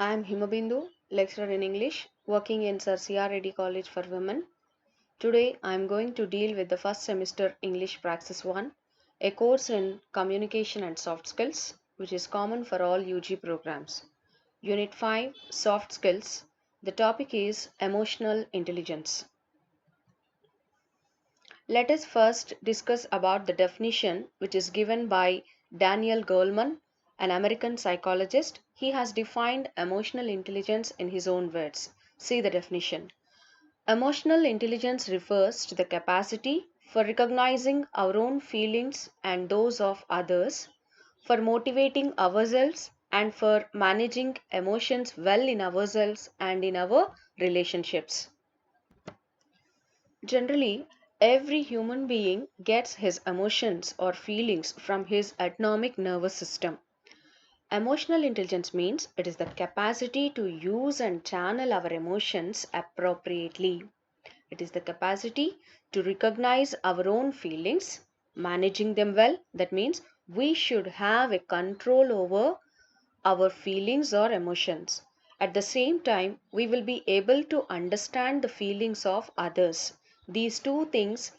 I am Himabindu, lecturer in English, working in Sir C.R. Reddy College for Women. Today I am going to deal with the first semester English Praxis 1, a course in communication and soft skills, which is common for all UG programs. Unit 5, Soft Skills. The topic is Emotional Intelligence. Let us first discuss about the definition which is given by Daniel Goleman, an American psychologist. He has defined emotional intelligence in his own words. See the definition. Emotional intelligence refers to the capacity for recognizing our own feelings and those of others, for motivating ourselves, and for managing emotions well in ourselves and in our relationships. Generally, every human being gets his emotions or feelings from his autonomic nervous system. Emotional intelligence means it is the capacity to use and channel our emotions appropriately. It is the capacity to recognize our own feelings, managing them well. That means we should have a control over our feelings or emotions. At the same time, we will be able to understand the feelings of others. These two things,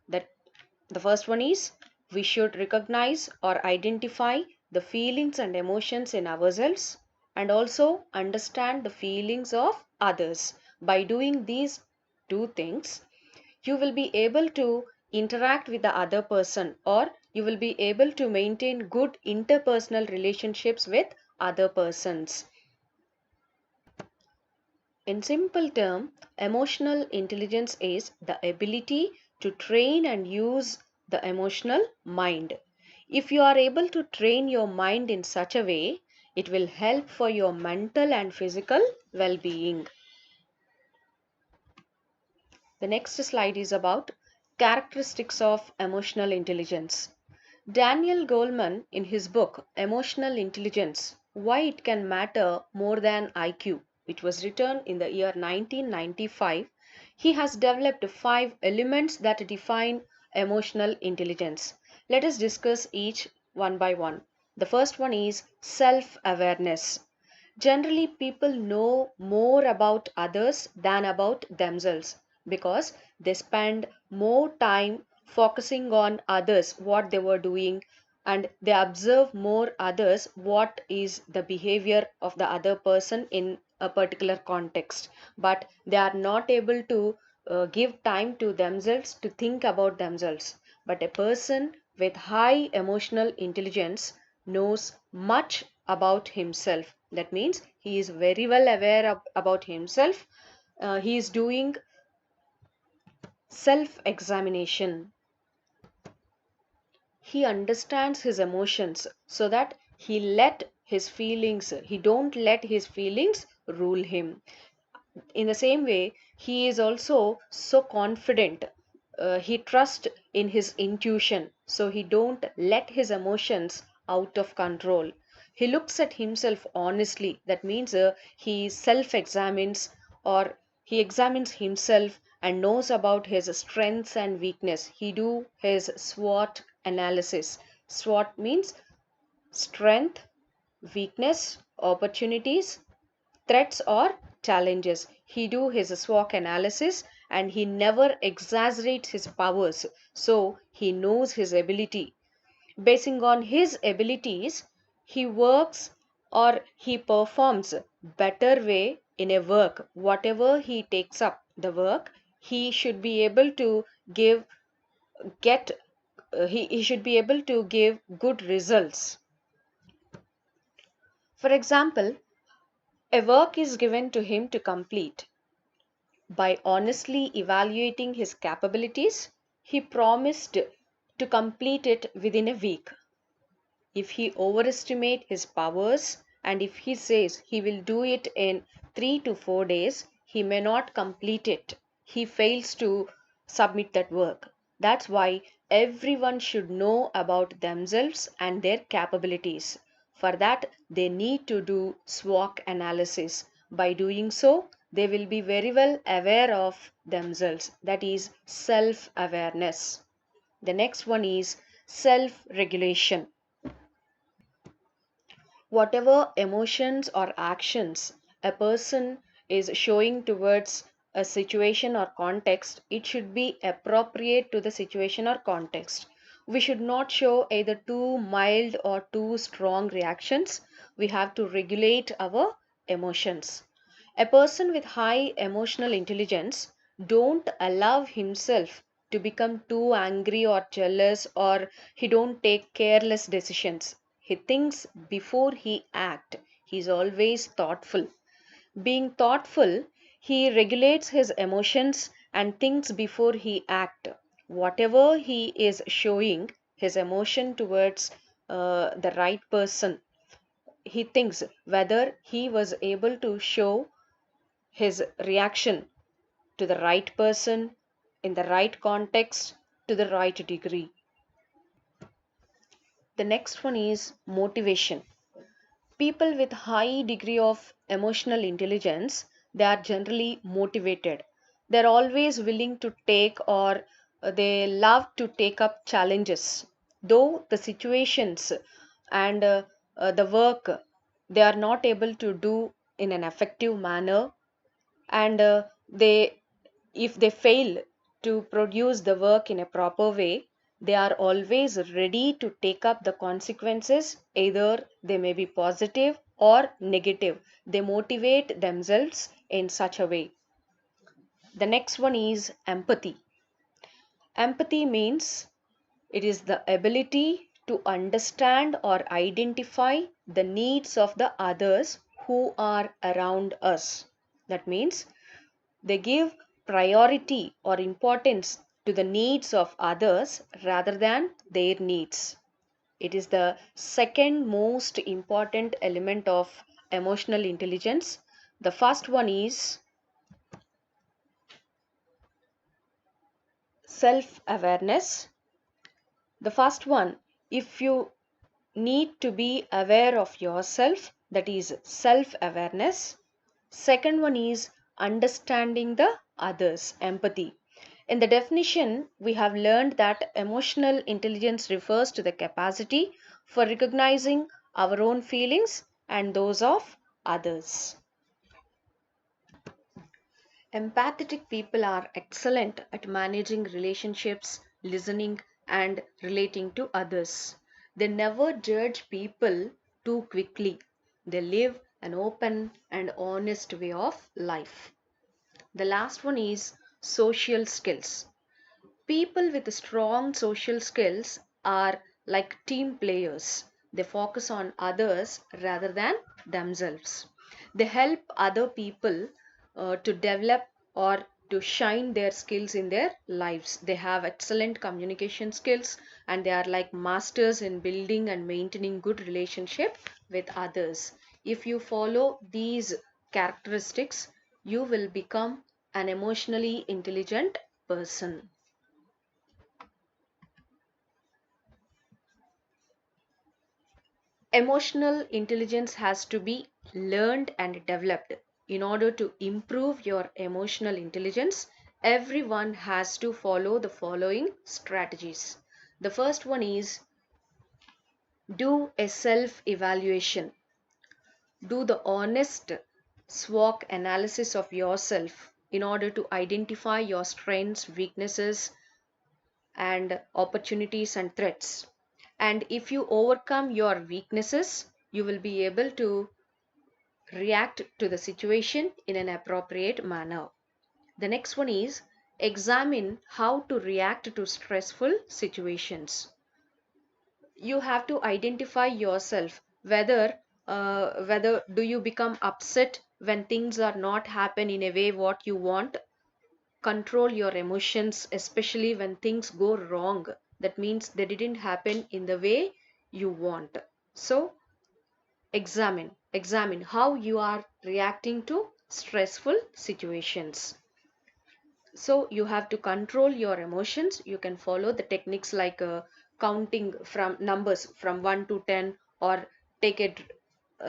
that the first one is we should recognize or identify the feelings and emotions in ourselves and also understand the feelings of others. By doing these two things, you will be able to interact with the other person, or you will be able to maintain good interpersonal relationships with other persons. In simple term, emotional intelligence is the ability to train and use the emotional mind. If you are able to train your mind in such a way, it will help for your mental and physical well-being. The next slide is about characteristics of emotional intelligence. Daniel Goleman, in his book Emotional Intelligence, Why It Can Matter More Than IQ, which was written in the year 1995, he has developed 5 elements that define emotional intelligence. Let us discuss each one by one. The first one is self awareness. Generally, people know more about others than about themselves because they spend more time focusing on others, what they were doing, and they observe more others, what is the behavior of the other person in a particular context. But they are not able to give time to themselves to think about themselves. But a person with high emotional intelligence knows much about himself. That means he is very well aware about himself. He is doing self examination. He understands his emotions so that he don't let his feelings rule him. In the same way, he is also so confident. He trusts in his intuition, so he don't let his emotions out of control. He looks at himself honestly. That means he self examines, or he examines himself and knows about his strengths and weakness. He do his SWOT analysis. SWOT means strength, weakness, opportunities, threats or challenges. He do his SWOT analysis and he never exaggerates his powers. So he knows his ability. Basing on his abilities, he works or he performs better way in a work. Whatever he takes up the work, he should be able to give get he should be able to give good results. For example, a work is given to him to complete. By honestly evaluating his capabilities, he promised to complete it within a week. If he overestimates his powers and if he says he will do it in 3 to 4 days, he may not complete it. He fails to submit that work. That's why everyone should know about themselves and their capabilities. For that, they need to do SWOT analysis. By doing so, they will be very well aware of themselves. That is self awareness. The next one is self regulation. Whatever emotions or actions a person is showing towards a situation or context, it should be appropriate to the situation or context. We should not show either too mild or too strong reactions. We have to regulate our emotions. A person with high emotional intelligence don't allow himself to become too angry or jealous, or he don't take careless decisions. He thinks before he act. He's always thoughtful. Being thoughtful, he regulates his emotions and thinks before he act. Whatever he is showing his emotion towards the right person, he thinks whether he was able to show his reaction to the right person in the right context to the right degree. The next one is motivation. People with high degree of emotional intelligence, they are generally motivated. They're always willing to take, or they love to take up challenges, though the situations and the work they are not able to do in an effective manner, and they if they fail to produce the work in a proper way, they are always ready to take up the consequences. Either they may be positive or negative, they motivate themselves in such a way. The next one is empathy. Empathy means it is the ability to understand or identify the needs of the others who are around us. That means they give priority or importance to the needs of others rather than their needs. It is the second most important element of emotional intelligence. The first one is self awareness. The first one, if you need to be aware of yourself, that is self awareness. Second one is understanding the others, empathy. In the definition, we have learned that emotional intelligence refers to the capacity for recognizing our own feelings and those of others. Empathetic people are excellent at managing relationships, listening, and relating to others. They never judge people too quickly. They live an open and honest way of life. The last one is social skills. People with strong social skills are like team players. They focus on others rather than themselves. They help other people to develop or to shine their skills in their lives. They have excellent communication skills, and they are like masters in building and maintaining good relationship with others. If you follow these characteristics, you will become an emotionally intelligent person. Emotional intelligence has to be learned and developed. In order to improve your emotional intelligence, everyone has to follow the following strategies. The first one is do a self evaluation. Do the honest SWOT analysis of yourself in order to identify your strengths, weaknesses, and opportunities and threats. And if you overcome your weaknesses, you will be able to react to the situation in an appropriate manner. The next one is examine how to react to stressful situations. You have to identify yourself whether do you become upset when things are not happen in a way what you want. Control your emotions, especially when things go wrong. That means they didn't happen in the way you want. So examine how you are reacting to stressful situations. So you have to control your emotions. You can follow the techniques like counting from numbers from 1 to 10, or take it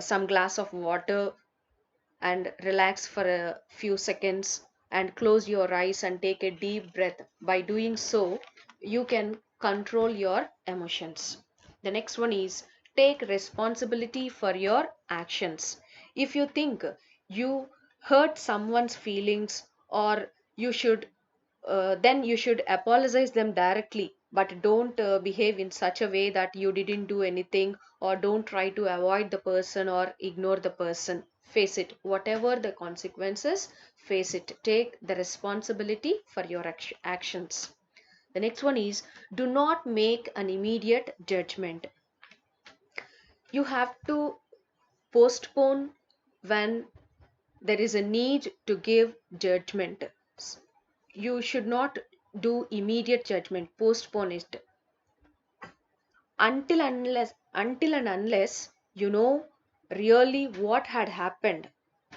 some glass of water and relax for a few seconds and close your eyes and take a deep breath. By doing so, you can control your emotions. The next one is take responsibility for your actions. If you think you hurt someone's feelings, or you should then you should apologize them directly, but don't behave in such a way that you didn't do anything, or don't try to avoid the person or ignore the person. Face it, whatever the consequences, face it, take the responsibility for your actions. The next one is, do not make an immediate judgment. You have to postpone when there is a need to give judgment. You should not do immediate judgment, postpone it until and unless you know really what had happened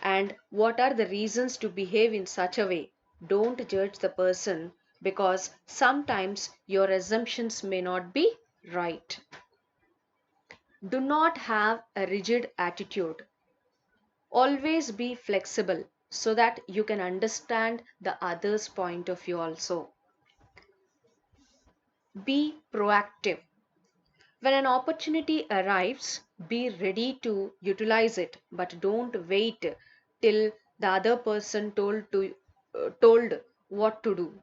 and what are the reasons to behave in such a way. Don't judge the person, because sometimes your assumptions may not be right. Do not have a rigid attitude. Always be flexible so that you can understand the other's point of view also. Be proactive. When an opportunity arrives, be ready to utilize it, but don't wait till the other person told what to do.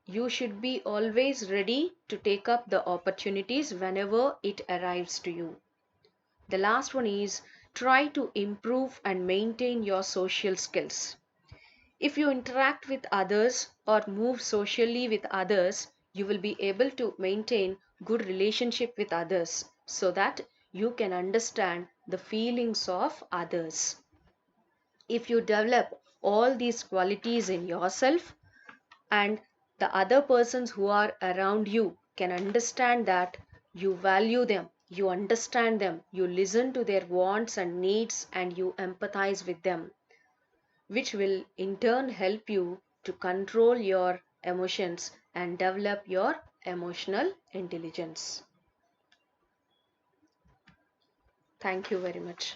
You should be always ready to take up the opportunities whenever it arrives to you. The last one is, try to improve and maintain your social skills. If you interact with others or move socially with others, you will be able to maintain good relationship with others, so that you can understand the feelings of others. If you develop all these qualities in yourself, and the other persons who are around you can understand that you value them, you understand them, you listen to their wants and needs, and you empathize with them, which will in turn help you to control your emotions and develop your emotional intelligence. Thank you very much.